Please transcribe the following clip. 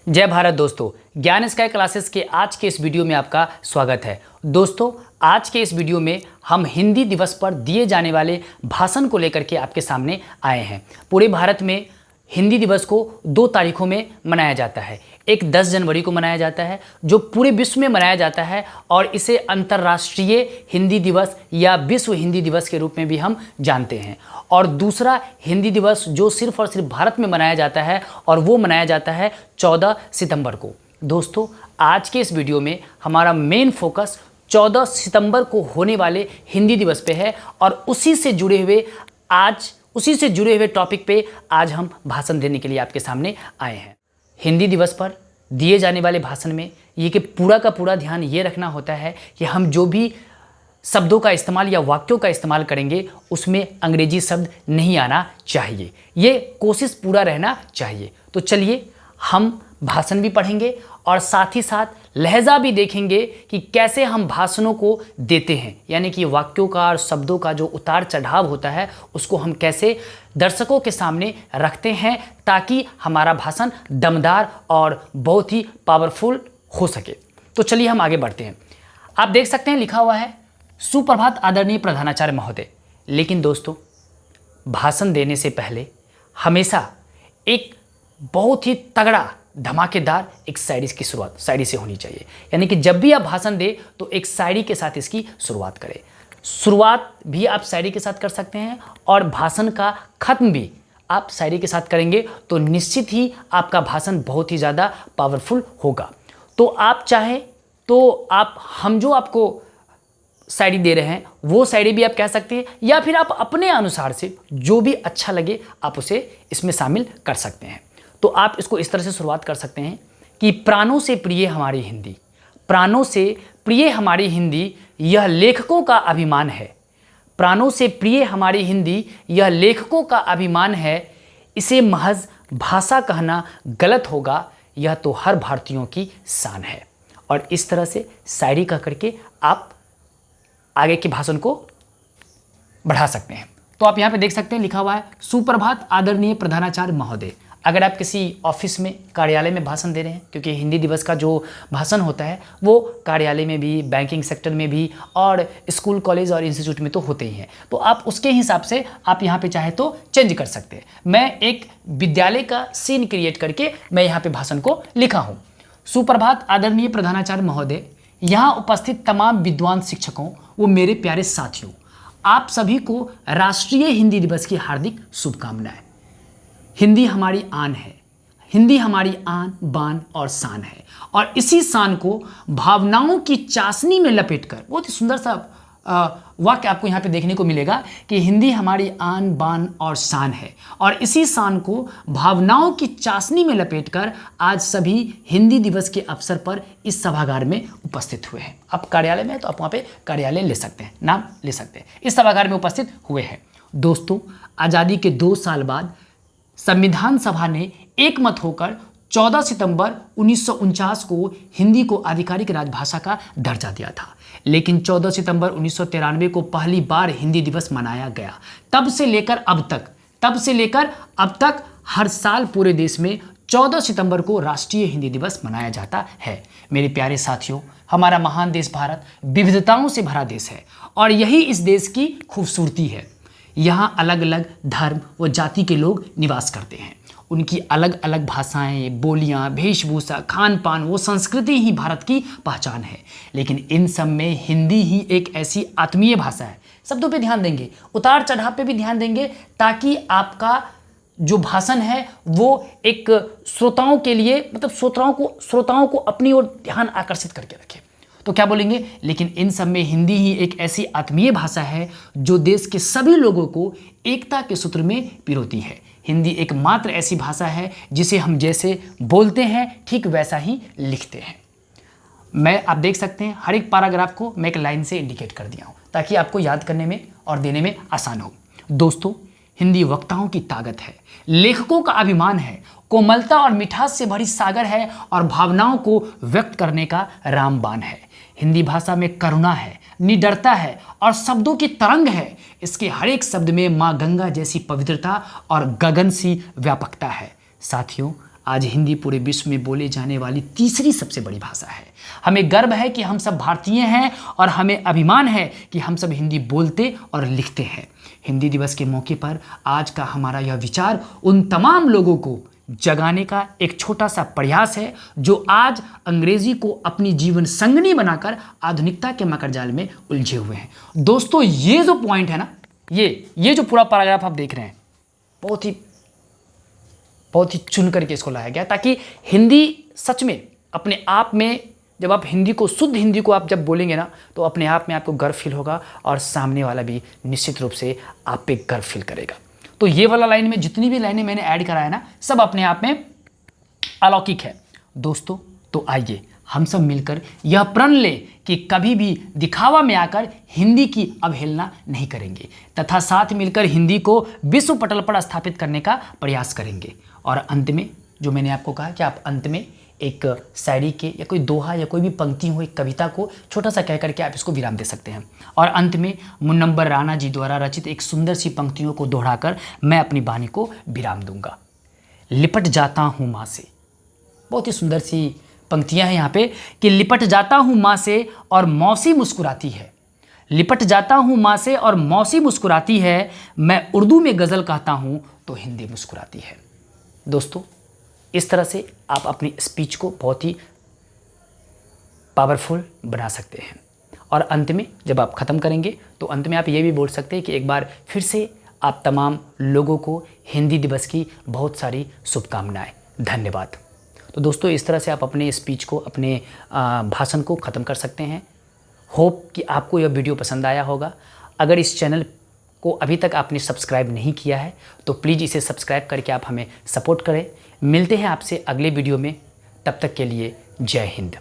जय भारत दोस्तों, ज्ञान स्काई क्लासेस के आज के इस वीडियो में आपका स्वागत है। दोस्तों, आज के इस वीडियो में हम हिंदी दिवस पर दिए जाने वाले भाषण को लेकर के आपके सामने आए हैं। पूरे भारत में हिंदी दिवस को 2 तारीखों में मनाया जाता है। एक 10 जनवरी को मनाया जाता है जो पूरे विश्व में मनाया जाता है और इसे अंतर्राष्ट्रीय हिंदी दिवस या विश्व हिंदी दिवस के रूप में भी हम जानते हैं। और दूसरा हिंदी दिवस जो सिर्फ और सिर्फ भारत में मनाया जाता है और वो मनाया जाता है 14 सितंबर को। दोस्तों, आज के इस वीडियो में हमारा मेन फोकस 14 सितंबर को होने वाले हिंदी दिवस पे है और उसी से जुड़े हुए टॉपिक पे आज हम भाषण देने के लिए आपके सामने आए हैं। हिंदी दिवस पर दिए जाने वाले भाषण में ये कि पूरा का पूरा ध्यान ये रखना होता है कि हम जो भी शब्दों का इस्तेमाल या वाक्यों का इस्तेमाल करेंगे उसमें अंग्रेजी शब्द नहीं आना चाहिए। ये कोशिश पूरा रहना चाहिए। तो चलिए हम भाषण भी पढ़ेंगे और साथ ही साथ लहजा भी देखेंगे कि कैसे हम भाषणों को देते हैं, यानी कि वाक्यों का और शब्दों का जो उतार चढ़ाव होता है उसको हम कैसे दर्शकों के सामने रखते हैं ताकि हमारा भाषण दमदार और बहुत ही पावरफुल हो सके। तो चलिए हम आगे बढ़ते हैं। आप देख सकते हैं लिखा हुआ है सुप्रभात आदरणीय प्रधानाचार्य महोदय। लेकिन दोस्तों, भाषण देने से पहले हमेशा एक बहुत ही तगड़ा धमाकेदार एक शायरी की शुरुआत शायरी से होनी चाहिए। यानी कि जब भी आप भाषण दें तो एक शायरी के साथ इसकी शुरुआत करें। शुरुआत भी आप शायरी के साथ कर सकते हैं और भाषण का खत्म भी आप शायरी के साथ करेंगे तो निश्चित ही आपका भाषण बहुत ही ज़्यादा पावरफुल होगा। तो आप चाहें तो हम जो आपको शायरी दे रहे हैं वो शायरी भी आप कह सकते हैं या फिर आप अपने अनुसार से जो भी अच्छा लगे आप उसे इसमें शामिल कर सकते हैं। तो आप इसको इस तरह से शुरुआत कर सकते हैं कि प्राणों से प्रिय हमारी हिंदी, प्राणों से प्रिय हमारी हिंदी यह लेखकों का अभिमान है। प्राणों से प्रिय हमारी हिंदी यह लेखकों का अभिमान है। इसे महज भाषा कहना गलत होगा, यह तो हर भारतीयों की शान है। और इस तरह से शायरी कह करके आप आगे के भाषण को बढ़ा सकते हैं। तो आप यहाँ पे देख सकते हैं लिखा हुआ है सुप्रभात आदरणीय प्रधानाचार्य महोदय। अगर आप किसी ऑफिस में कार्यालय में भाषण दे रहे हैं, क्योंकि हिंदी दिवस का जो भाषण होता है वो कार्यालय में भी, बैंकिंग सेक्टर में भी और स्कूल कॉलेज और इंस्टीट्यूट में तो होते ही हैं, तो आप उसके हिसाब से आप यहाँ पे चाहे तो चेंज कर सकते हैं। मैं एक विद्यालय का सीन क्रिएट करके मैं यहाँ पे भाषण को लिखा हूँ। सुप्रभात आदरणीय प्रधानाचार्य महोदय, यहाँ उपस्थित तमाम विद्वान शिक्षकों व मेरे प्यारे साथियों, आप सभी को राष्ट्रीय हिंदी दिवस की हार्दिक शुभकामनाएं। हिंदी हमारी आन है, हिंदी हमारी आन बान और शान है और इसी शान को भावनाओं की चाशनी में लपेटकर, बहुत ही सुंदर सा वाक्य आपको यहाँ पे देखने को मिलेगा कि हिंदी हमारी आन बान और शान है और इसी शान को भावनाओं की चाशनी में लपेटकर आज सभी हिंदी दिवस के अवसर पर इस सभागार में उपस्थित हुए हैं। आप कार्यालय में तो आप वहाँ पे कार्यालय ले सकते हैं, नाम ले सकते हैं, इस सभागार में उपस्थित हुए हैं। दोस्तों, आज़ादी के 2 साल बाद संविधान सभा ने एकमत होकर 14 सितंबर 1949 को हिंदी को आधिकारिक राजभाषा का दर्जा दिया था। लेकिन 14 सितंबर 1993 को पहली बार हिंदी दिवस मनाया गया। तब से लेकर अब तक हर साल पूरे देश में 14 सितंबर को राष्ट्रीय हिंदी दिवस मनाया जाता है। मेरे प्यारे साथियों, हमारा महान देश भारत विविधताओं से भरा देश है और यही इस देश की खूबसूरती है। यहाँ अलग अलग धर्म व जाति के लोग निवास करते हैं। उनकी अलग अलग भाषाएं, बोलियां, वेशभूषा, खान पान, वो संस्कृति ही भारत की पहचान है। लेकिन इन सब में हिंदी ही एक ऐसी आत्मीय भाषा है। शब्दों पे ध्यान देंगे, उतार चढ़ाव पे भी ध्यान देंगे ताकि आपका जो भाषण है वो एक श्रोताओं के लिए, मतलब श्रोताओं को अपनी ओर ध्यान आकर्षित करके रखे। तो क्या बोलेंगे, लेकिन इन सब में हिंदी ही एक ऐसी आत्मीय भाषा है जो देश के सभी लोगों को एकता के सूत्र में पिरोती है। हिंदी एकमात्र ऐसी भाषा है जिसे हम जैसे बोलते हैं ठीक वैसा ही लिखते हैं। आप देख सकते हैं हर एक पैराग्राफ को मैं एक लाइन से इंडिकेट कर दिया हूँ ताकि आपको याद करने में और देने में आसान हो। दोस्तों, हिंदी वक्ताओं की ताकत है, लेखकों का अभिमान है, कोमलता और मिठास से भरी सागर है और भावनाओं को व्यक्त करने का रामबाण है। हिंदी भाषा में करुणा है, निडरता है और शब्दों की तरंग है। इसके हर एक शब्द में माँ गंगा जैसी पवित्रता और गगन सी व्यापकता है। साथियों, आज हिंदी पूरे विश्व में बोले जाने वाली तीसरी सबसे बड़ी भाषा है। हमें गर्व है कि हम सब भारतीय हैं और हमें अभिमान है कि हम सब हिंदी बोलते और लिखते हैं। हिंदी दिवस के मौके पर आज का हमारा यह विचार उन तमाम लोगों को जगाने का एक छोटा सा प्रयास है जो आज अंग्रेजी को अपनी जीवन संगनी बनाकर आधुनिकता के मकड़जाल में उलझे हुए हैं। दोस्तों, ये जो पॉइंट है ना, ये जो पूरा पैराग्राफ आप देख रहे हैं, बहुत ही चुन करके इसको लाया गया ताकि हिंदी सच में अपने आप में, जब आप हिंदी को, शुद्ध हिंदी को आप जब बोलेंगे ना, तो अपने आप में आपको गर्व फील होगा और सामने वाला भी निश्चित रूप से आप पे गर्व फील करेगा। तो ये वाला लाइन में जितनी भी लाइनें मैंने ऐड कराया ना, सब अपने आप में अलौकिक है। दोस्तों, तो आइए हम सब मिलकर यह प्रण लें कि कभी भी दिखावा में आकर हिंदी की अवहेलना नहीं करेंगे तथा साथ मिलकर हिंदी को विश्व पटल पर स्थापित करने का प्रयास करेंगे। और अंत में जो मैंने आपको कहा कि आप अंत में एक शायरी के या कोई दोहा या कोई भी पंक्ति हो, एक कविता को छोटा सा कह करके आप इसको विराम दे सकते हैं। और अंत में मुन्नम्बर राणा जी द्वारा रचित एक सुंदर सी पंक्तियों को दोहराकर मैं अपनी वाणी को विराम दूंगा। लिपट जाता हूँ माँ से, बहुत ही सुंदर सी पंक्तियां हैं यहाँ पे कि लिपट जाता हूँ माँ से और मौसी मुस्कुराती है। लिपट जाता हूँ माँ से और मौसी मुस्कुराती है, मैं उर्दू में गज़ल कहता हूँ तो हिंदी मुस्कुराती है। दोस्तों, इस तरह से आप अपनी स्पीच को बहुत ही पावरफुल बना सकते हैं। और अंत में जब आप ख़त्म करेंगे तो अंत में आप ये भी बोल सकते हैं कि एक बार फिर से आप तमाम लोगों को हिंदी दिवस की बहुत सारी शुभकामनाएं। धन्यवाद। तो दोस्तों, इस तरह से आप अपने स्पीच को, अपने भाषण को ख़त्म कर सकते हैं। होप कि आपको यह वीडियो पसंद आया होगा। अगर इस चैनल को अभी तक आपने सब्सक्राइब नहीं किया है तो प्लीज़ इसे सब्सक्राइब करके आप हमें सपोर्ट करें। मिलते हैं आपसे अगले वीडियो में, तब तक के लिए जय हिंद।